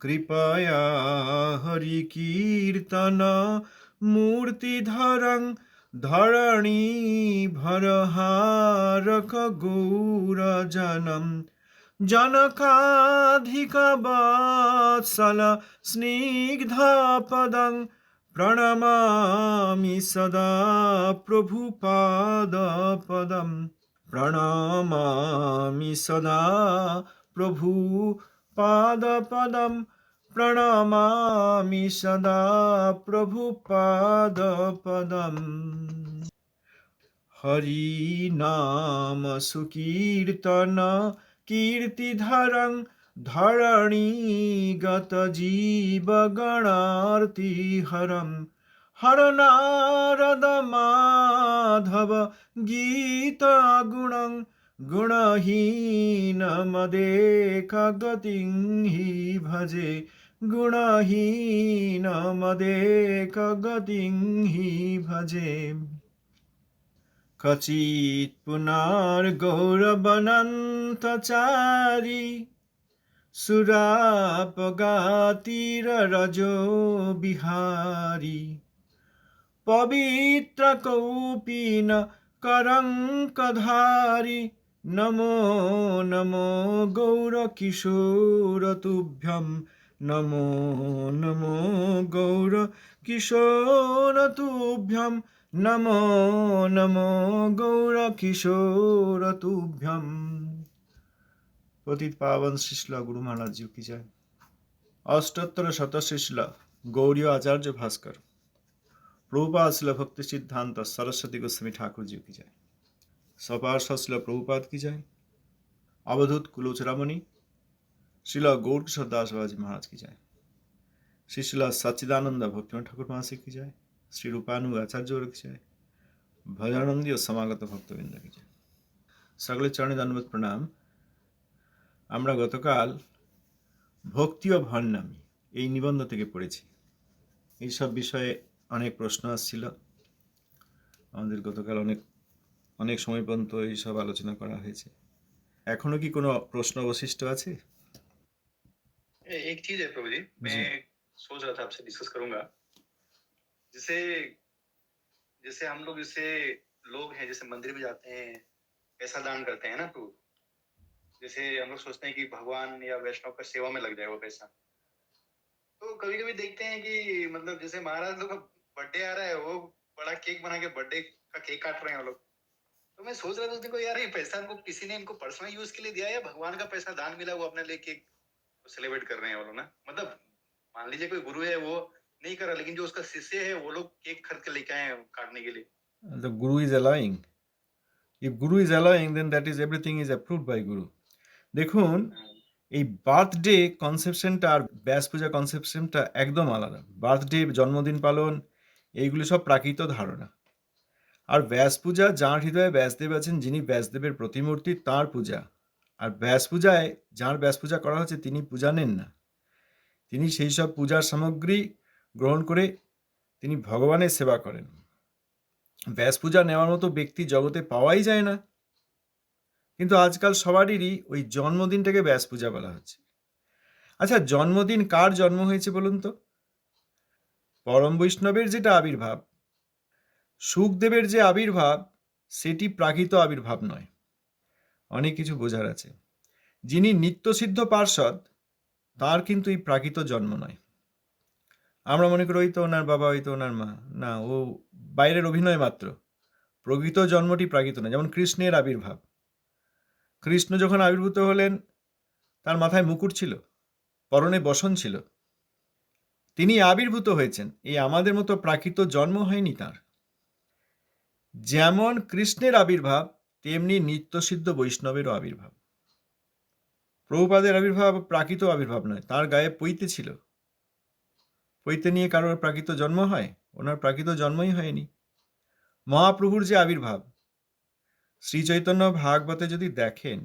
कृपया हरि कीर्तन मूर्तिधरं धरणी भरहारक गौरजनम् जनकाधिकवत्सल स्निग्धपदं प्रणमामि सदा प्रभुपादपदं प्रणमामि सदा प्रभुपादपदं प्रणमामि सदा प्रभुपादपदम् हरि नाम सुकीर्तन कीर्तिधरं धरणीगत जीवगणार्तिहरं हर नारद माधव गीतगुणं गुणहीनमदेकगतिं हि भजे गुणहीनमदेकगतिं हि भजे कचित् पुनर्गौरवनन्तचारी सुरापगातिररजो बिहारी पवित्र कौपीन करङ्कधारी नमो नमो गौरकिशोर तुभ्यं नमो नमो गौरकिशोर तुभ्यं नमो नमो गौरकिशोर तुभ्यं। पतित पावन श्रील गुरु महाराज जी की जय। अष्टोत्तर शत श्रील गौरी आचार्य भास्कर प्रभुपाद श्रील भक्ति सिद्धांत सरस्वती गोस्वामी ठाकुर जी की जय। सपार्षद श्रील प्रभुपाद की जय। अवधूत कुलोचरामणि श्रील गौर किशोर दास बाबाजी महाराज की जय। श्री श्रील सच्चिदानंद भक्तिनाथ ठाकुर महाशय की जय। श्री रूपानु आचार्य की जय। भजनानंदी और समागत भक्तबृंद की जय। सकले चरणे दंडवत प्रणाम। আমরা গতকাল ভক্তি ও ভণ্ডামি এই নিবন্ধ থেকে পড়েছি। এই সব বিষয়ে অনেক প্রশ্ন আসছিল। আমাদের গতকাল অনেক সময় পর্যন্ত এই সব আলোচনা করা হয়েছে। এখনো কি কোনো প্রশ্ন অবশিষ্ট আছে? एक चीज है प्रभु जी, मैं सोच रहा था आपसे डिस्कस करूंगा। जैसे जैसे हम लोग जैसे लोग हैं, जैसे मंदिर में जाते हैं, पैसा दान करते हैं ना प्रभु। जैसे हम लोग सोचते हैं कि भगवान या वैष्णव का सेवा में लग जाए वो पैसा। तो कभी कभी देखते हैं कि मतलब जैसे महाराज लोग का बर्थडे आ रहा है, वो बड़ा केक बना के बर्थडे का केक काट रहे हैं वो लोग। तो मैं सोच रहा था उनको, यार ये पैसा इनको किसी ने इनको पर्सनल यूज के लिए दिया या भगवान का पैसा दान मिला, वो अपने लिए केक सेलिब्रेट कर रहे हैं वो लोग ना। मतलब मान लीजिए कोई गुरु है, वो नहीं कर रहा, लेकिन जो उसका शिष्य है वो लोग केक खरीद के लेके आए काटने के लिए। The Guru is allowing. If Guru is allowing, then that is everything is approved by Guru. দেখুন, এই বার্থডে কনসেপশনটা আর ব্যাস পূজা কনসেপশনটা একদম আলাদা। বার্থডে, জন্মদিন পালন, এইগুলি সব প্রাকৃত ধারণা। আর ব্যাস পূজা, যাঁর হৃদয়ে ব্যাসদেব আছেন, যিনি ব্যাসদেবের প্রতিমূর্তি, তাঁর পূজা। আর ব্যাস পূজায় যাঁর ব্যাস পূজা করা হচ্ছে তিনি পূজা নেন না। তিনি সেই সব পূজার সামগ্রী গ্রহণ করে তিনি ভগবানের সেবা করেন। ব্যাস পূজা নেওয়ার মতো ব্যক্তি জগতে পাওয়াই যায় না। কিন্তু আজকাল সবারই ওই জন্মদিনটাকে ব্যাস পূজা বলা হচ্ছে। আচ্ছা, জন্মদিন কার জন্ম হয়েছে বলুন তো? পরম বৈষ্ণবের যেটা আবির্ভাব, সুখদেবের যে আবির্ভাব, সেটি প্রাকৃত আবির্ভাব নয়। অনেক কিছু বোঝার আছে। যিনি নিত্যসিদ্ধ পার্ষদ, তার কিন্তু এই প্রাকৃত জন্ম নয়। আমরা মনে করি ওই তো ওনার বাবা, ওই তো ওনার মা। না, ও বাইরের অভিনয় মাত্র। প্রকৃত জন্মটি প্রাকৃত নয়। যেমন কৃষ্ণের আবির্ভাব। কৃষ্ণ যখন আবির্ভূত হলেন, তার মাথায় মুকুট ছিল, পরনে বসন ছিল। তিনি আবির্ভূত হয়েছেন, এই আমাদের মতো প্রাকৃত জন্ম হয়নি তার। যেমন কৃষ্ণের আবির্ভাব, তেমনি নিত্যসিদ্ধ বৈষ্ণবেরও আবির্ভাব। প্রভুপাদের আবির্ভাব প্রাকৃত আবির্ভাব নয়, তার গায়ে পৈতে ছিল। পৈতে নিয়ে কারোর প্রাকৃত জন্ম হয়? ওনার প্রাকৃত জন্মই হয়নি। মহাপ্রভুর যে আবির্ভাব, শ্রী চৈতন্য ভাগবতে যদি দেখেন,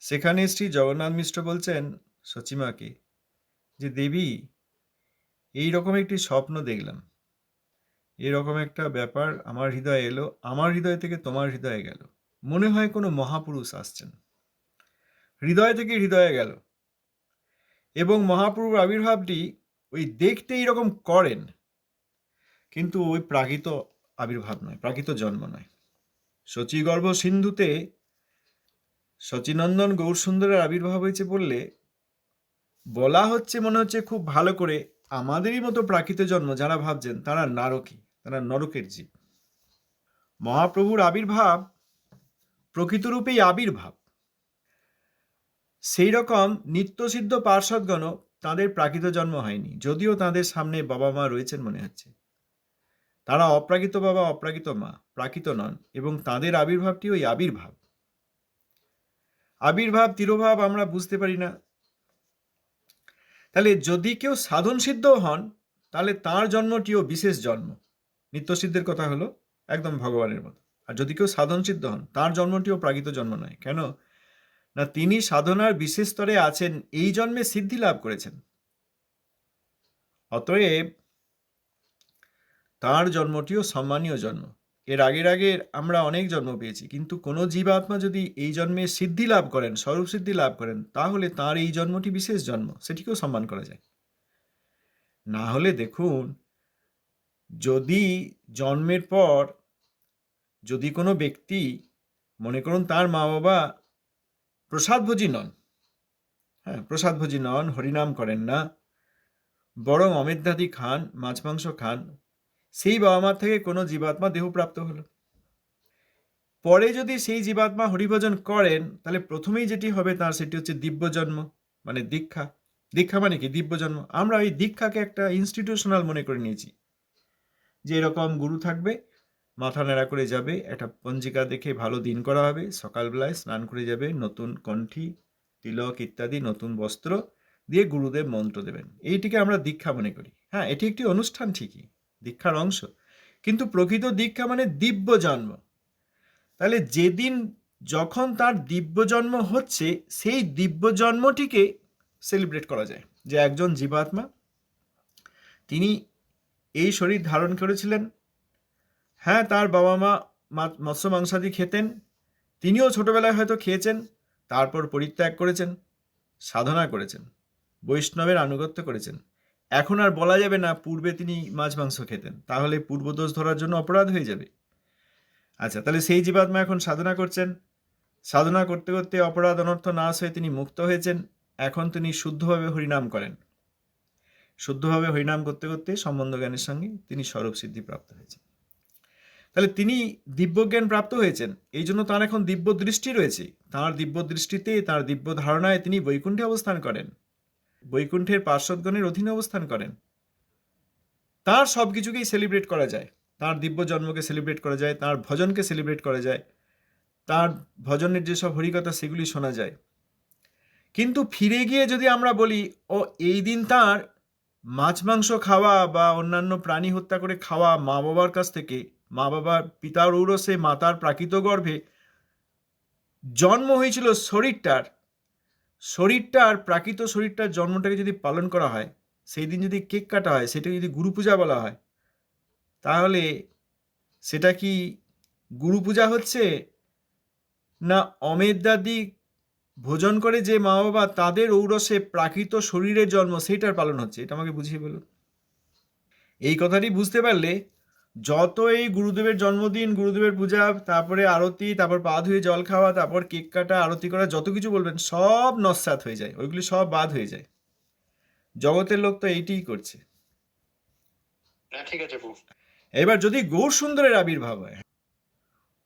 সেখানে শ্রী জগন্নাথ মিশ্র বলছেন সচিমাকে যে, দেবী, এইরকম একটি স্বপ্ন দেখলাম, এরকম একটা ব্যাপার আমার হৃদয়ে এলো, আমার হৃদয় থেকে তোমার হৃদয়ে গেল, মনে হয় কোনো মহাপুরুষ আসছেন। হৃদয় থেকে হৃদয়ে গেল। এবং মহাপ্রভুর আবির্ভাবটি ওই দেখতে এইরকম করেন, কিন্তু ওই প্রাকৃত আবির্ভাব নয়, প্রাকৃত জন্ম নয়। শচীগর্ভ সিন্ধুতে শচীনন্দন গৌরসুন্দরের আবির্ভাব হয়েছে বললে বলা হচ্ছে মনে হচ্ছে খুব ভালো করে আমাদেরই মতো প্রাকৃত জন্ম যারা ভাবছেন তারা নারকী, তারা নরকের জীব। মহাপ্রভুর আবির্ভাব প্রকৃতরূপেই আবির্ভাব। সেই রকম নিত্যসিদ্ধ পার্ষদগণ তাদের প্রাকৃত জন্ম হয়নি, যদিও তাদের সামনে বাবা মা রয়েছেন মনে হচ্ছে। তারা অপ্রাকৃত বাবা অপ্রাকৃত মা, প্রাকৃত নন, এবং তাদের আবির্ভাবটি ওই আবির্ভাব। আবির্ভাব তিরোভাব আমরা বুঝতে পারি না। তাহলে যদি কেউ সাধন সিদ্ধ হন তাহলে তার জন্মটিও বিশেষ জন্ম। নিত্যসিদ্ধের কথা হলো একদম ভগবানের মতো। আর যদি কেউ সাধন সিদ্ধ হন তার জন্মটিও প্রাকৃত জন্ম নয়। কেন না, তিনি সাধনার বিশেষ স্তরে আছেন, এই জন্মে সিদ্ধি লাভ করেছেন। অতএব তার জন্মটিও সম্মানীয় জন্ম। এর আগের আমরা অনেক জন্ম পেয়েছি, কিন্তু কোনো জীবাত্মা যদি এই জন্মে সিদ্ধি লাভ করেন, স্বরূপ সিদ্ধি লাভ করেন, তাহলে তার এই জন্মটি বিশেষ জন্ম, সেটিকেও সম্মান করা যায়। না হলে দেখুন, যদি জন্মের পর যদি কোনো ব্যক্তি মনে করুন তার মা বাবা প্রসাদভোজী নন, হ্যাঁ প্রসাদভোজী নন, হরিনাম করেন না, বরং অমেধ্যাদি খান, মাছ মাংস খান, সেই বাবা মার থেকে কোনো জীবাত্মা দেহপ্রাপ্ত হলো। পরে যদি সেই জীবাত্মা হরিভজন করেন তাহলে প্রথমেই যেটি হবে তার সেটি হচ্ছে দিব্য জন্ম, মানে দীক্ষা। দীক্ষা মানে কি? দিব্য জন্ম। আমরা ওই দীক্ষাকে একটা ইনস্টিটিউশনাল মনে করে নিয়েছি, যে এরকম গুরু থাকবে, মাথা নেড়া করে যাবে, একটা পঞ্জিকা দেখে ভালো দিন করা হবে, সকালবেলায় স্নান করে যাবে, নতুন কণ্ঠী, তিলক ইত্যাদি নতুন বস্ত্র দিয়ে গুরুদেব মন্ত্র দেবেন। এইটিকে আমরা দীক্ষা মনে করি। হ্যাঁ, এটি একটি অনুষ্ঠান ঠিকই, দীক্ষার অংশ, কিন্তু প্রকৃত দীক্ষা মানে দিব্য জন্ম। তাহলে যেদিন যখন তার দিব্য জন্ম হচ্ছে সেই দিব্য জন্মটিকে সেলিব্রেট করা যায়, যে একজন জীবাত্মা তিনি এই শরীর ধারণ করেছিলেন, হ্যাঁ তার বাবা মা মৎস্য মাংসাদি খেতেন, তিনিও ছোটবেলায় হয়তো খেয়েছেন, তারপর পরিত্যাগ করেছেন, সাধনা করেছেন, বৈষ্ণবের আনুগত্য করেছেন। এখন আর বলা যাবে না পূর্বে তিনি মাছ মাংস খেতেন, তাহলে পূর্বদোষ ধরার জন্য অপরাধ হয়ে যাবে। আচ্ছা, তাহলে সেই জীবাত্মা এখন সাধনা করছেন, সাধনা করতে করতে অপরাধ অনর্থ নাশ হয়ে তিনি মুক্ত হয়েছেন। এখন তিনি শুদ্ধভাবে হরিনাম করেন, শুদ্ধভাবে হরিনাম করতে করতে সম্বন্ধ জ্ঞানের সঙ্গে তিনি স্বরূপ সিদ্ধি প্রাপ্ত হয়েছেন। তাহলে তিনি দিব্যজ্ঞান প্রাপ্ত হয়েছেন, এই জন্য তার এখন দিব্য দৃষ্টি রয়েছে। তাঁর দিব্য দৃষ্টিতে, তার দিব্য ধারণায় তিনি বৈকুণ্ঠে অবস্থান করেন, বৈকুণ্ঠের পার্শ্বদগণের অধীনে অবস্থান করেন। তার সব কিছুকেই সেলিব্রেট করা যায়, তার দিব্য জন্মকে সেলিব্রেট করা যায়, তার ভজনকে সেলিব্রেট করা যায়, তার ভজনের যেসব হরিকথা সেগুলি শোনা যায়। কিন্তু ফিরে গিয়ে যদি আমরা বলি ও এই দিন তার মাছ মাংস খাওয়া বা অন্যান্য প্রাণী হত্যা করে খাওয়া, মা বাবার কাছ থেকে, মা বাবার পিতার ঔরসে মাতার প্রাকৃত গর্ভে জন্ম হয়েছিল শরীরটার প্রাকৃত শরীরটার জন্মটাকে যদি পালন করা হয়, সেই দিন যদি কেক কাটা হয়, সেটাকে যদি গুরু পূজা বলা হয়, তাহলে সেটা কি গুরু পূজা হচ্ছে, না অমেধ্যাদি ভোজন করে যে মা বাবা তাদের ঔরসে প্রাকৃত শরীরের জন্ম সেইটার পালন হচ্ছে? এটা আমাকে বুঝিয়ে বলুন। এই কথাটি বুঝতে পারলে যত এই গুরুদেবের জন্মদিন, গুরুদেবের পূজা, তারপরে আরতি, তারপর পা ধুয়ে জল খাওয়া, তারপর কেক কাটা, আরতি করা, যত কিছু বলবেন সব নস্যাৎ হয়ে যায়, ওইগুলি সব বাদ হয়ে যায়। জগতের লোক তো এইটিই করছে। ঠিক আছে। এবার যদি গৌর সুন্দরের আবির্ভাব হয়,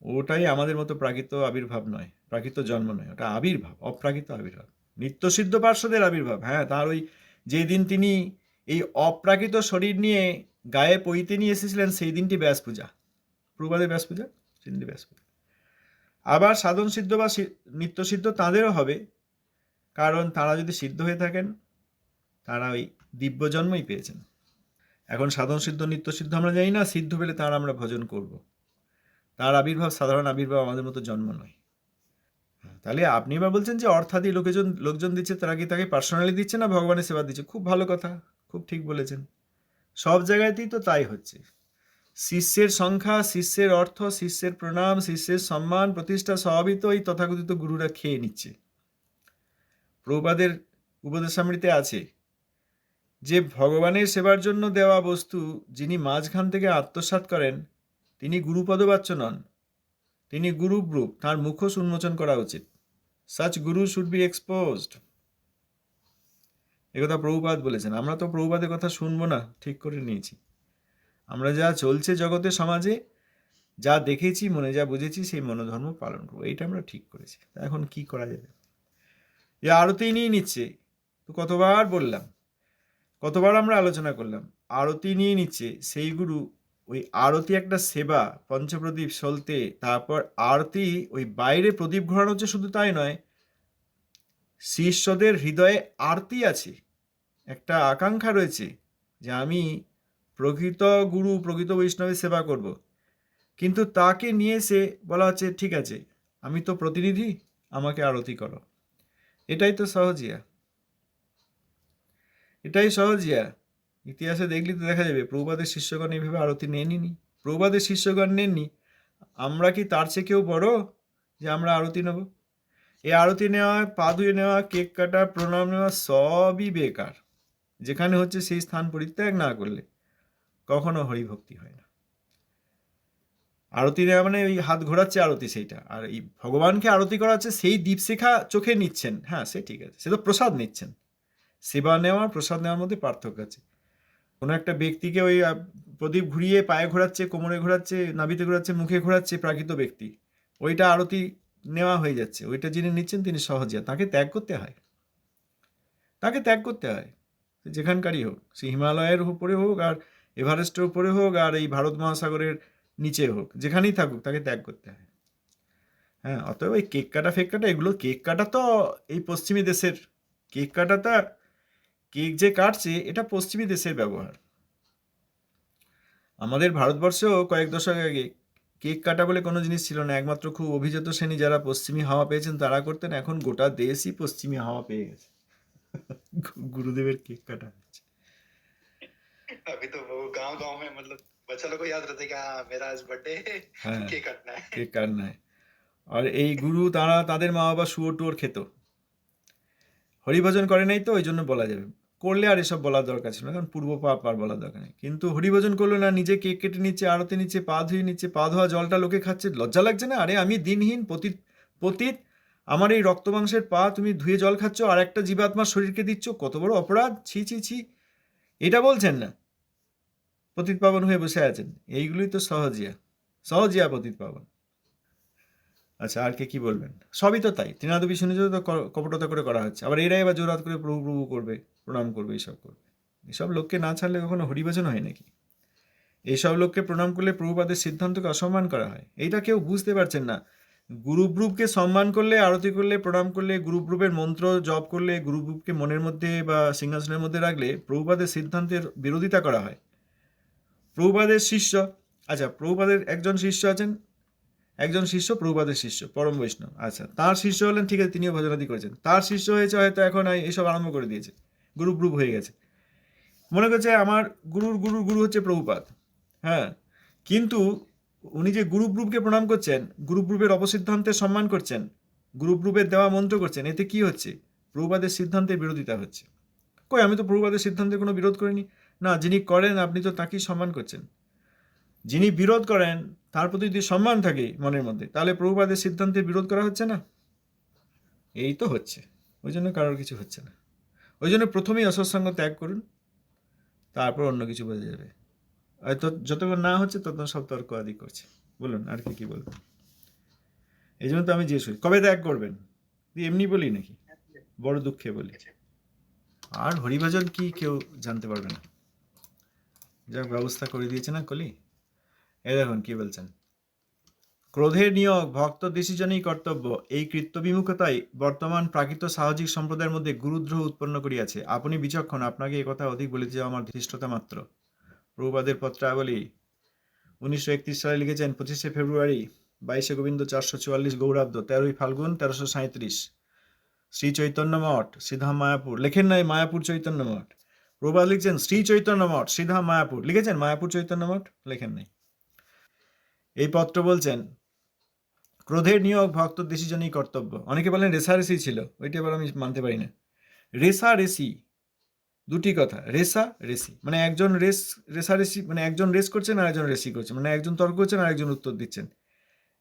ওটাই আমাদের মতো প্রাকৃত আবির্ভাব নয়, প্রাকৃত জন্ম নয়, ওটা আবির্ভাব, অপ্রাকৃত আবির্ভাব, নিত্যসিদ্ধ পার্শ্বদের আবির্ভাব। হ্যাঁ, তার ওই যেদিন তিনি এই অপ্রাকৃত শরীর নিয়ে গায়ে পইতে নিয়ে এসেছিলেন, সেই দিনটি ব্যাস পূজা, প্রবাদে ব্যাস পূজা, সেই দিনটি ব্যাস পূজা। আবার সাধন সিদ্ধ বা নিত্যসিদ্ধ তাঁদেরও হবে, কারণ তারা যদি সিদ্ধ হয়ে থাকেন তারা ওই দিব্য জন্মই পেয়েছেন। এখন সাধন সিদ্ধ নিত্যসিদ্ধ আমরা জানি না, সিদ্ধ পেলে তার আমরা ভজন করব। তার আবির্ভাব সাধারণ আবির্ভাব, আমাদের মতো জন্ম নয়। তাহলে আপনি এবার বলছেন যে অর্থাদি লোকজন দিচ্ছে, তারা কি তাকে পার্সোনালি দিচ্ছে না ভগবানের সেবা দিচ্ছে? খুব ভালো কথা, খুব ঠিক বলেছেন। সব জায়গাতেই তো তাই হচ্ছে। শিষ্যের সংখ্যা, শিষ্যের অর্থ, শিষ্যের প্রণাম, শিষ্যের সম্মান প্রতিষ্ঠা সবই তো এই তথাকথিত গুরুরা খেয়ে নিচ্ছে। প্রভুপাদের উপদেশামৃতে আছে যে ভগবানের সেবার জন্য দেওয়া বস্তু যিনি মাঝখান থেকে আত্মসাৎ করেন তিনি গুরুপদবাচ্য নন, তিনি গুরুব্রূপ, তাঁর মুখোশ উন্মোচন করা উচিত। Such Guru should be exposed. একথা প্রভুপাদ বলেছেন। আমরা তো প্রভুপাদের কথা শুনবো না, ঠিক করে নিয়েছি। আমরা যা চলছে জগতে সমাজে, যা দেখেছি, মনে যা বুঝেছি, সেই মনোধর্ম পালন করবো, এইটা আমরা ঠিক করেছি। তা এখন কি করা যাবে? এ আরতি নিয়ে নিচ্ছে, তো কতবার বললাম, কতবার আমরা আলোচনা করলাম, আরতি নিয়ে নিচ্ছে সেই গুরু। ওই আরতি একটা সেবা, পঞ্চপ্রদীপ সলতে, তারপর আরতি, ওই বাইরে প্রদীপ ঘোরানো হচ্ছে শুধু তাই নয়, শিষ্যদের হৃদয়ে আরতি আছে, একটা আকাঙ্ক্ষা রয়েছে যে আমি প্রকৃত গুরু, প্রকৃত বৈষ্ণবের সেবা করব। কিন্তু তাকে নিয়ে এসে বলা হচ্ছে ঠিক আছে, আমি তো প্রতিনিধি, আমাকে আরতি করো। এটাই তো সহজিয়া, এটাই সহজিয়া। ইতিহাসে দেখলি তো দেখা যাবে প্রভুপাদের শিষ্যগণ এইভাবে আরতি নেননি। প্রভুপাদের শিষ্যগণ নেননি, আমরা কি তার চেয়ে কেউ বড় যে আমরা আরতি নেব? এই আরতি নেওয়া, পা ধুয়ে নেওয়া, কেক কাটা, প্রণাম নেওয়া সবই বেকার। যেখানে হচ্ছে সেই স্থান পরিত্যাগ না করলে কখনো হরিভক্তি হয় না। আরতি নেওয়া মানে ওই হাত ঘোরাচ্ছে আরতি, সেইটা। আর এই ভগবানকে আরতি করাচ্ছে, সেই দীপশিখা চোখে নিচ্ছেন, হ্যাঁ সে ঠিক আছে, সে তো প্রসাদ নিচ্ছেন। সেবা নেওয়া, প্রসাদ নেওয়ার মধ্যে পার্থক্য আছে। কোনো একটা ব্যক্তিকে ওই প্রদীপ ঘুরিয়ে পায়ে ঘোরাচ্ছে, কোমরে ঘোরাচ্ছে, নাভিতে ঘোরাচ্ছে, মুখে ঘোরাচ্ছে প্রাকৃত ব্যক্তি, ওইটা আরতি নেওয়া হয়ে যাচ্ছে। ওইটা যিনি নিচ্ছেন তিনি সহজিয়া, তাকে ত্যাগ করতে হয়, তাকে ত্যাগ করতে হয়, যেখানকারই হোক, সে হিমালয়ের উপরে হোক, আর এভারেস্টের উপরে হোক, আর এই ভারত মহাসাগরের নিচে হোক, যেখানেই থাকুক তাকে ত্যাগ করতে হয়। হ্যাঁ, অতএব এই কেক কাটা ফেক কাটা, এগুলো কেক কাটা তো এই পশ্চিমী দেশের কেক কাটাটা, কেক যে কাটছে এটা পশ্চিমী দেশের ব্যবহার। আমাদের ভারতবর্ষেও কয়েক দশক আগে কেক কাটা বলে কোনো জিনিস ছিল না। একমাত্র খুব অভিজাত শ্রেণী যারা পশ্চিমী হাওয়া পেয়েছেন তারা করতেন। এখন গোটা দেশই পশ্চিমী হাওয়া পেয়ে গেছে। গুরুদেবের কেক কাটা হচ্ছে। अभी तो वो गांव-गांव में मतलब बच्चा लोग को याद रहता है कि हाँ मेरा आज बर्थडे है, হ্যাঁ, केक काटना है। কেক কাটনা হয়। আর এই গুরু তারা, তাদের মা বাবা শুয়োর টুয়োর খেত, হরিভজন করে নাই তো ওই জন্য বলা যাবে। করলে আর এসব বলার দরকার ছিল না, কারণ পূর্ব পাপ আর বলার দরকার নেই। কিন্তু হরিভজন করলো না, নিজে কেক কেটে নিচ্ছে, আরতি নিচ্ছে, পা ধুয়ে নিচ্ছে, পা ধোয়া জলটা লোকে খাচ্ছে, লজ্জা লাগছে না? আরে আমি দিনহীন পতিত, পতিত, আমার এই রক্ত মাংসের পা তুমি ধুয়ে জল খাচ্ছ, আর একটা জীবাত্মার শরীরকে দিচ্ছ, কত বড় অপরাধ! ছি ছি ছি, এটা বলছেন না, পতিত পাবন হয়ে বসে আছেন। এইগুলোই তো সহজিয়া, সহজিয়া পতিত পাবন। আচ্ছা, আর কে কি বলবেন? সবই তো তাই, তৃণাদবি শুনেছ তো, কপটতা করে করা হচ্ছে। আবার এরাই আবার জোরাত করে প্রভু প্রভু করবে, প্রণাম করবে, এইসব করবে। এসব লোককে না ছাড়লে কখনো হরিভজন হয় নাকি? এইসব লোককে প্রণাম করলে প্রভুপাদের সিদ্ধান্তকে অসম্মান করা হয়, এইটা কেউ বুঝতে পারছেন না। গুরুব্রুপকে সম্মান করলে, আরতি করলে, প্রণাম করলে, গুরুব্রুপের মন্ত্র জপ করলে, গুরুব্রুপকে মনের মধ্যে বা সিংহাসনের মধ্যে রাখলে প্রভুপাদের সিদ্ধান্তের বিরোধিতা করা হয়। প্রভুপাদের শিষ্য, আচ্ছা প্রভুপাদের একজন শিষ্য আছেন, একজন শিষ্য প্রভুপাদের শিষ্য, পরম বৈষ্ণব, আচ্ছা তার শিষ্য হলেন, ঠিক আছে, তিনিও ভজনাদি করেছেন, তার শিষ্য হয়েছে হয়তো, এখন এইসব আরম্ভ করে দিয়েছে, গুরুব্রুপ হয়ে গেছে, মনে করছে আমার গুরুর গুরুর গুরু হচ্ছে প্রভুপাদ। হ্যাঁ, কিন্তু উনি যে গুরুব্রুপকে প্রণাম করছেন, গুরুব্রুপের অপসিদ্ধান্তের সম্মান করছেন, গুরুব্রুপের দেওয়া মন্ত্র করছেন, এতে কি হচ্ছে? প্রভুপাদের সিদ্ধান্তের বিরোধিতা হচ্ছে। কই, আমি তো প্রভুপাদের সিদ্ধান্তের কোনো বিরোধ করিনি। না, যিনি করেন আপনি তো তাকেই সম্মান করছেন। যিনি বিরোধ করেন তার প্রতি যদি সম্মান থাকে মনের মধ্যে, তাহলে প্রভুপাদের সিদ্ধান্তের বিরোধ করা হচ্ছে না? এই তো হচ্ছে। ওই জন্য কারোর কিছু হচ্ছে না। ওই জন্য প্রথমেই অসৎসঙ্গ ত্যাগ করুন, তারপর অন্য কিছু বোঝা যাবে। হয়তো যতক্ষণ না হচ্ছে ততক্ষণ সব তর্ক আদি করছে। বলুন, আর কি বলবেন? এই জন্য তো আমি জিজ্ঞেস করি কবে ত্যাগ করবেন, এমনি বলি নাকি, বড় দুঃখে বলি। আর হরিভজন কি কেউ জানতে পারবে না, যাক ব্যবস্থা করে দিয়েছে না কলি। এই দেখুন কি বলছেন, ক্রোধের নিয়োগ ভক্ত ডিসিশনই কর্তব্য, এই কৃত্যবিমুখতাই বর্তমান প্রাকৃত সাহজিক সম্প্রদায়ের মধ্যে গুরুদ্রোহ উৎপন্ন করিয়াছে। আপনি বিচক্ষণ, আপনাকে এই কথা অধিক বলিতে আমার ধৃষ্টতা মাত্র। প্রভুপাদের পত্রাবলী 1931 সালে লিখেছেন, 25শে ফেব্রুয়ারি, 22শে গোবিন্দ 444 গৌরাব্দ, 13ই ফাল্গুন 1337, শ্রী চৈতন্য মঠ, শ্রীধাম মায়াপুর। লেখেন নাই মায়াপুর চৈতন্য মঠ, প্রভুপাদ লিখছেন শ্রী চৈতন্য মঠ, শ্রীধাম মায়াপুর। লিখেছেন মায়াপুর চৈতন্য মঠ, লেখেন নাই। এই পত্র বলছেন ক্রোধের নিয়োগ ভক্ত ডিসিশনই কর্তব্য। অনেকে বলেন রেসারেসি ছিল, ওইটা এবার আমি মানতে পারি না। রেষারেষি, দুটি কথা, রেষারেষি মানে একজন রেষারেষি মানে একজন রেস করছেন আর একজন রেসি করছেন, মানে একজন তর্ক করছেন আর একজন উত্তর দিচ্ছেন,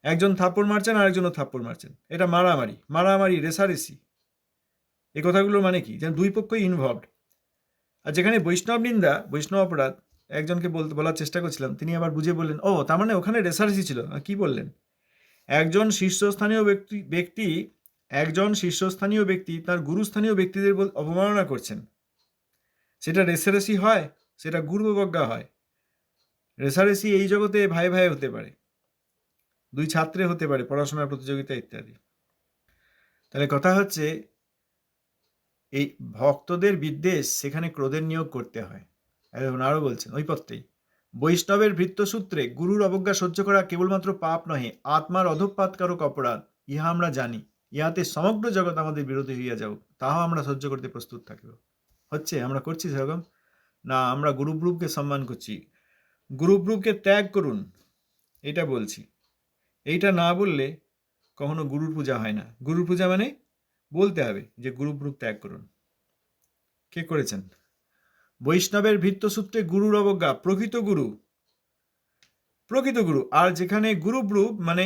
একজন থাপ্পড় মারছেন আর একজনও থাপ্পড় মারছেন, এটা মারামারি রেষারেষি। এই কথাগুলোর মানে কি? যেন দুই পক্ষই ইনভলভড। আর যেখানে বৈষ্ণব নিন্দা, বৈষ্ণব অপরাধ, একজনকে বলার চেষ্টা করছিলাম, তিনি আবার বুঝে বললেন, ও তার মানে ওখানে রেষারেষি ছিল। কি বললেন? একজন শীর্ষস্থানীয় ব্যক্তি তার গুরুস্থানীয় ব্যক্তিদের অবমাননা করছেন, সেটা রেষারেষি হয়, সেটা গুরুবজ্ঞা হয়। রেষারেষি এই জগতে ভাই ভাই হতে পারে, দুই ছাত্রে হতে পারে, পড়াশোনার প্রতিযোগিতা ইত্যাদি। তাহলে কথা হচ্ছে, এই ভক্তদের বিদ্বেষ সেখানে ক্রোধের নিয়োগ করতে হয়। এখন আরো বলছেন ওই পত্রেই, বৈষ্ণবের ভৃত্যসূত্রে গুরুর অবজ্ঞা সহ্য করা কেবলমাত্র পাপ নহে, আত্মার অধঃপাতকারক অপরাধ, ইহা আমরা জানি। ইহাতে সমগ্র জগৎ আমাদের বিরোধী হইয়া যাও, তাহাও আমরা সহ্য করতে প্রস্তুত থাকিব। হচ্ছে আমরা করছি সেরকম না? আমরা গুরুব্রুবকে সম্মান করছি, গুরুব্রুবকে ত্যাগ করুন, এটা বলছি। এইটা না বললে কখনো গুরুর পূজা হয় না। গুরুর পূজা মানে বলতে হবে যে গুরুব্রুব ত্যাগ করুন। কে করেছেন? বৈষ্ণবের ভৃত্যসূত্রে গুরুর অবজ্ঞা, প্রকৃত গুরু। আর যেখানে গুরুব্রুব মানে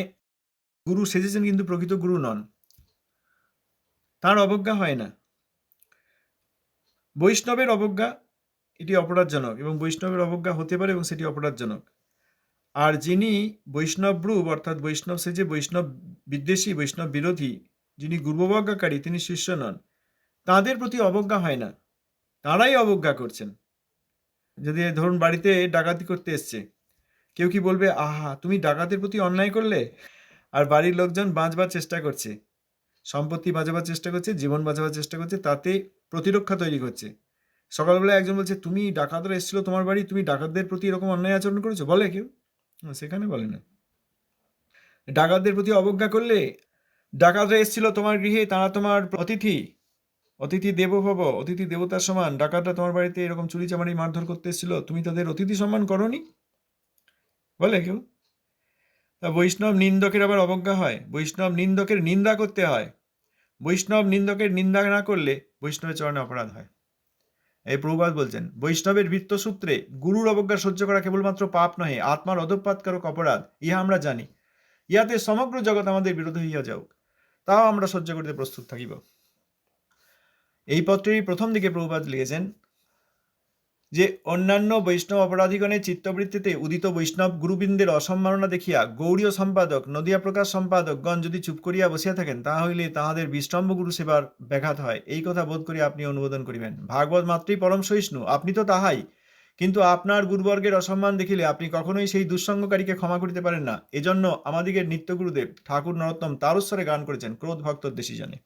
গুরু সেজেছেন কিন্তু প্রকৃত গুরু নন, তার অবজ্ঞা হয় না। বৈষ্ণবের অবজ্ঞা এটি অপরাধজনক, এবং বৈষ্ণবের অবজ্ঞা হতে পারে এবং সেটি অপরাধজনক। আর যিনি বৈষ্ণবব্রুব অর্থাৎ বৈষ্ণব সেজে বৈষ্ণব বিদ্বেষী, বৈষ্ণব বিরোধী, যিনি গুরুবজ্ঞাকারী, তিনি শিষ্য নন, তাদের প্রতি অবজ্ঞা হয় না, তারাই অবজ্ঞা করছেন। যদি ধরুন বাড়িতে ডাকাতি করতে এসছে, কেউ কি বলবে আহা তুমি ডাকাতের প্রতি অন্যায় করলে? আর বাড়ির লোকজন বাঁচবার চেষ্টা করছে, সম্পত্তি বাঁচাবার চেষ্টা করছে, জীবন বাঁচাবার চেষ্টা করছে, তাতে প্রতিরক্ষা তৈরি করছে। সকালবেলা একজন বলছে তুমি ডাকাতরা এসেছিল তোমার বাড়ি, তুমি ডাকাতদের প্রতি এরকম অন্যায় আচরণ করেছো, বলে কেউ? সেখানে বলে না। ডাকাতদের প্রতি অবজ্ঞা করলে, ডাকাতরা এসেছিল তোমার গৃহে, তারা তোমার অতিথি দেবো ভব, অতিথি দেবতার সমান, ডাকাতরা তোমার বাড়িতে এরকম চুরি চামারি মারধর করতে এসেছিল, তুমি তাদের অতিথি সম্মান করনি, বলে কেউ? তা বৈষ্ণব নিন্দকের আবার অবজ্ঞা হয়? বৈষ্ণব নিন্দকের নিন্দা করতে হয়। বৈষ্ণব নিন্দকের নিন্দা না করলে বৈষ্ণবের চরণে অপরাধ হয়। এই প্রভুপাদ বলছেন, বৈষ্ণবের বৃত্তসূত্রে গুরুর অবজ্ঞা সহ্য করা কেবলমাত্র পাপ নহে, আত্মার অধঃপাতকারক অপরাধ, ইহা আমরা জানি। ইহাতে সমগ্র জগৎ আমাদের বিরোধী হইয়া যাওক, তাও আমরা সহ্য করতে প্রস্তুত থাকিব। এই পত্রেরই প্রথম দিকে প্রভুপাদ লিখেছেন যে অন্যান্য বৈষ্ণব অপরাধীগণের চিত্তবৃত্তিতে উদিত বৈষ্ণব গুরুবৃন্দের অসম্মাননা দেখিয়া গৌড়ীয় সম্পাদক, নদিয়া প্রকাশ সম্পাদকগণ যদি চুপ করিয়া বসিয়া থাকেন, তাহা হইলে তাহাদের বিষ্টম্ভ গুরু সেবার ব্যাঘাত হয়, এই কথা বোধ করিয়া আপনি অনুমোদন করিবেন। ভাগবত মাত্রই পরম সহিষ্ণু, আপনি তো তাহাই, কিন্তু আপনার গুরুবর্গের অসম্মান দেখিলে আপনি কখনোই সেই দুঃসঙ্গকারীকে ক্ষমা করিতে পারেন না। এজন্য আমাদিগের নিত্য গুরুদেব ঠাকুর নরোত্তম তারস্বরে গান করেছেন, ক্রোধ ভক্তর দেশি জানে।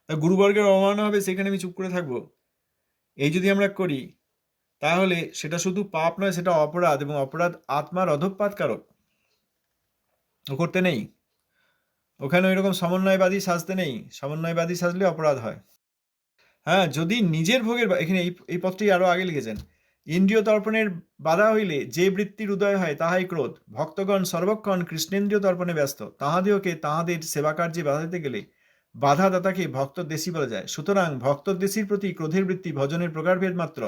গুরুবর্গের অবমাননা হবে, সেখানে আমি চুপ করে থাকবো, এই যদি আমরা করি, তাহলে সেটা শুধু পাপ নয়, সেটা অপরাধ, এবং অপরাধ আত্মার অধঃপাতকারক। ও করতে নেই, ওখানে ওই রকম সমন্বয়বাদী সাজতে নেই, সমন্বয়বাদী সাজলে অপরাধ হয়। হ্যাঁ, যদি নিজের ভোগের, এখানে এই পত্রটি আরো আগে লিখেছেন, ইন্দ্রিয় তর্পণের বাধা হইলে যে বৃত্তির উদয় হয় তাহাই ক্রোধ। ভক্তগণ সর্বক্ষণ কৃষ্ণেন্দ্রিয় তর্পণে ব্যস্ত, তাহাদিওকে তাহাদের সেবাকার্যে বাধা দিতে গেলে বাধাদাতাকে ভক্তদ্বেষী বলা যায়। সুতরাং ভক্তদ্বেষীর প্রতি ক্রোধের বৃত্তি ভজনের প্রকারভেদ মাত্র।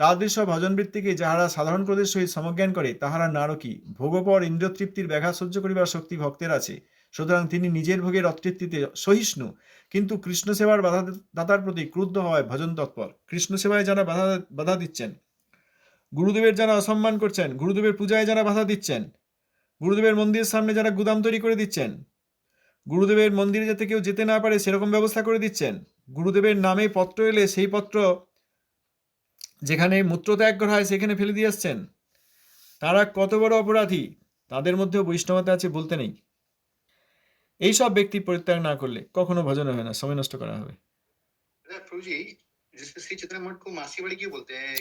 তাদৃশ ভজন বৃত্তিকে যাহারা সাধারণ ক্রোধের সহিত সমজ্ঞান করে, তাহারা নারকী। ভোগপর ইন্দ্রিয় তৃপ্তির ব্যাঘাত সহ্য করিবার শক্তি ভক্তের আছে, সুতরাং তিনি নিজের ভোগের অতৃপ্তিতে সহিষ্ণু, কিন্তু কৃষ্ণ সেবার দাতার প্রতি ক্রুদ্ধ হওয়ায় ভজন তৎপর। কৃষ্ণ সেবায় যারা বাধা দিচ্ছেন, গুরুদেবের যারা অসম্মান করছেন, গুরুদেবের পূজায় যারা বাধা দিচ্ছেন, গুরুদেবের মন্দিরের সামনে যারা গুদাম তৈরি করে দিচ্ছেন, গুরুদেবের মন্দিরে যাতে কেউ যেতে না পারে সেরকম ব্যবস্থা করে দিচ্ছেন, গুরুদেবের নামে পত্র এলে সেই পত্র যেখানে মূত্রত্যাগ করা হয় সেখানে ফেলে দিয়ে আসছেন, তারা কত বড় অপরাধী, তাদের মধ্যেও বৈষ্ণবতা আছে বলতে নেই। এইসব ব্যক্তি পরিত্যাগ না করলে কখনো ভজন হবে না, সময় নষ্ট করা হবে। प्रभु जी, जिसमें श्री चित्रा मठ को मासी बड़ी क्यों बोलते हैं,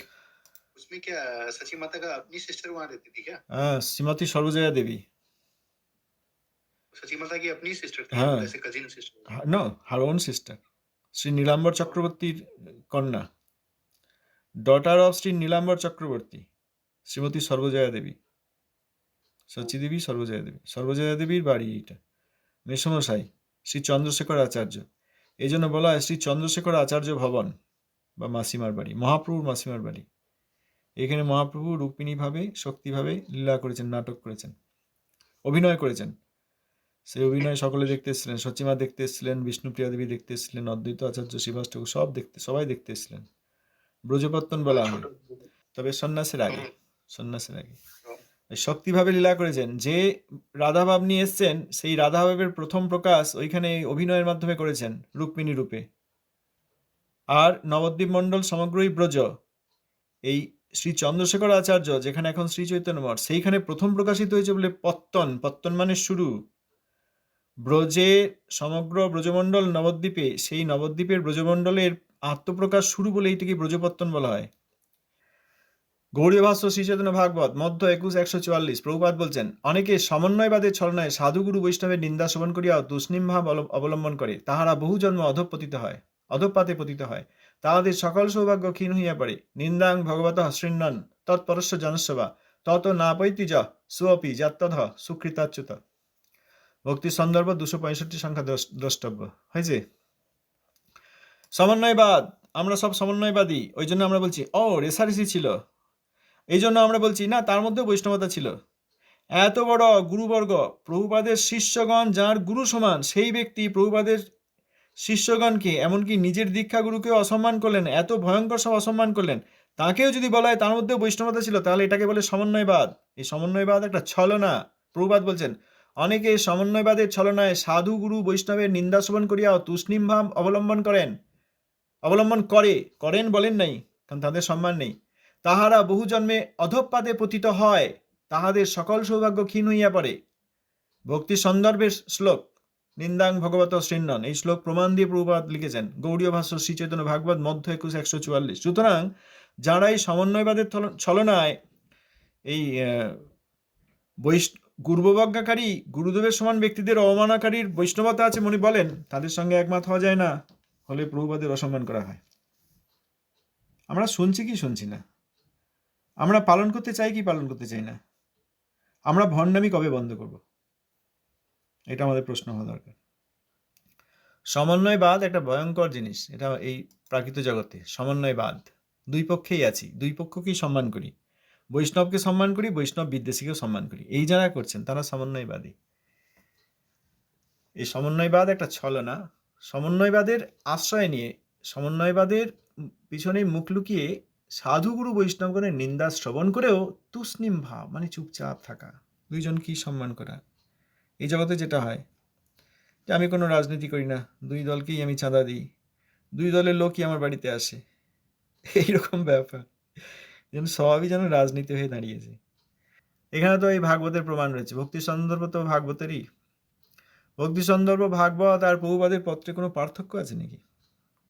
उसमें क्या सची माता का अपनी सिस्टर वहां रहती थी क्या? শ্রীমতী সর্বজয়া দেবী। सची माता की अपनी सिस्टर थी, हाँ। ऐसे cousin sister? No, her own sister, Shri Nilambar চক্রবর্তীর কন্যা, ডটার অফ শ্রী নীলাম্বর চক্রবর্তী, শ্রীমতী সর্বজয়া দেবী, সচী দেবী, সর্বজয়া দেবীর বাড়ি এইটা। মেসমশাই শ্রী চন্দ্রশেখর আচার্য, এই জন্য বলা হয় শ্রী চন্দ্রশেখর আচার্য ভবন বা মাসিমার বাড়ি, মহাপ্রভুর মাসিমার বাড়ি। এখানে মহাপ্রভু রূপিণীভাবে শক্তিভাবে লীলা করেছেন, নাটক করেছেন, অভিনয় করেছেন। সেই অভিনয় সকলে দেখতে এসেছিলেন, সচিমা দেখতে এসেছিলেন, বিষ্ণুপ্রিয়া দেবী দেখতে এসেছিলেন, অদ্বৈত আচার্য, শিবাস ঠাকুর সবাই দেখতে এসেছিলেন। ব্রজপত্তন বলা হয়, তবে সন্ন্যাসের আগে। শক্তিভাবে লীলা করেছেন। যে রাধাভাব নিয়ে এসছেন সেই রাধাভাবের প্রথম প্রকাশ ওইখানে অভিনয়ের মাধ্যমে করেছেন রুক্মিণী রূপে। আর নবদ্বীপ মণ্ডল সমগ্রই ব্রজ, এই শ্রী চন্দ্রশেখর আচার্য যেখানে এখন শ্রী চৈতন্য মঠ, সেইখানে প্রথম প্রকাশিত হয়েছে বলে পত্তন মানে শুরু। ব্রজে সমগ্র ব্রজমণ্ডল নবদ্বীপে, সেই নবদ্বীপের ব্রজমণ্ডলের আত্মপ্রকাশ শুরু বলে এইটিকে ব্রজপত্তন বলা হয়। গৌড়ীয় ভাষ্য শ্রী চৈতন্য ভাগবত মধ্য 21:144 প্রভুপাদ বলছেন, অনেকে সমন্বয়বাদের ছলনায় সাধুগুরু বৈষ্ণবের নিন্দা শ্রবণ করিয়া তুষ্ণীম ভাব অবলম্বন করে, তাহারা বহু জন্ম অধঃপাতে পতিত হয়, তাহাদের সকল সৌভাগ্য ক্ষীণ হইয়া পড়ে। নিন্দাং ভগবত শৃণ্বন তৎপরস্য জনস্যবা তত না পৈতি য সুঅপি যাত্তধ সুকৃতাচ্যুত। ভক্তি সন্দর্ভ 265 সংখ্যা দ্রষ্টব্য হয়েছে। সমন্বয়বাদ, আমরা সব সমন্বয়বাদী, ওই জন্য আমরা বলছি ও রেসারেসি ছিল, এই জন্য আমরা বলছি না তার মধ্যে বৈষ্ণবতা ছিল। এত বড় গুরুবর্গ, প্রভুপাদের শিষ্যগণ যার গুরু সমান, সেই ব্যক্তি প্রভুপাদের শিষ্যগণকে এমনকি নিজের দীক্ষা গুরুকেও অসম্মান করলেন, এত ভয়ঙ্কর সব অসম্মান করলেন, তাকেও যদি বলা হয় তার মধ্যে বৈষ্ণবতা ছিল, তাহলে এটাকে বলে সমন্বয়বাদ। এই সমন্বয়বাদ একটা ছলনা। প্রভুপাদ বলছেন, অনেকে সমন্বয়বাদের ছলনায় সাধু গুরু বৈষ্ণবের নিন্দা শ্রবণ করিয়াও তুষ্ণীম ভাব অবলম্বন করেন বলেন নাই, কারণ তাদের সম্মান নেই। তাহারা বহু জন্মে অধঃপাতে পতিত হয়, তাহাদের সকল সৌভাগ্য ক্ষীণ হইয়া পড়ে। ভক্তি সন্দর্ভের শ্লোক, নিন্দাং ভগবত শৃণ্বন, এই শ্লোক প্রমাণ দিয়ে প্রভুপাদ লিখেছেন গৌড়ীয় ভাষ্য শ্রী চৈতন্য ভাগবত মধ্য 21:144। সুতরাং যারা এই সমন্বয়বাদের ছলনায় এই গুরুবজ্ঞাকারী গুরুদেবের সমান ব্যক্তিদের অবমাননাকারীর বৈষ্ণবতা আছে মনে বলেন, তাদের সঙ্গে একমত হওয়া যায় না, হলে প্রভুপাদের অসম্মান করা হয়। আমরা শুনছি কি শুনছি না, আমরা পালন করতে চাই কি পালন করতে চাই না, আমরা ভণ্ডামি কবে বন্ধ করব, এটা আমাদের প্রশ্ন হওয়া দরকার। সমন্বয়বাদ একটা ভয়ঙ্কর জিনিস, এটা এই প্রাকৃত জগতে সমন্বয়বাদ। দুই পক্ষেই আছি, দুই পক্ষকেই সম্মান করি, বৈষ্ণবকে সম্মান করি, বৈষ্ণব বিদ্বেষীকেও সম্মান করি। এই যারা করছেন তারা সমন্বয়বাদী। এই সমন্বয়বাদ একটা ছলনা। সমন্বয়বাদের আশ্রয় নিয়ে, সমন্বয়বাদের পিছনে মুখ লুকিয়ে সাধুগুরু বৈষ্ণবগণের নিন্দা শ্রবণ করেও তুষ্ণীম ভাব মানে চুপচাপ থাকা, দুইজনকেই সম্মান করা। এই জগতে যেটা হয় যে আমি কোনো রাজনীতি করি না, দুই দলকেই আমি চাঁদা দিই, দুই দলের লোকই আমার বাড়িতে আসে, এইরকম ব্যাপার, যেন সবই যেন রাজনীতি হয়ে দাঁড়িয়েছে। এখানে তো এই ভাগবতের প্রমাণ রয়েছে, ভক্তি সন্দর্ভ তো ভাগবতেরই। ভক্তি সন্দর্ভ ভাগবত আর প্রভুপাদের পত্রে কোনো পার্থক্য আছে নাকি?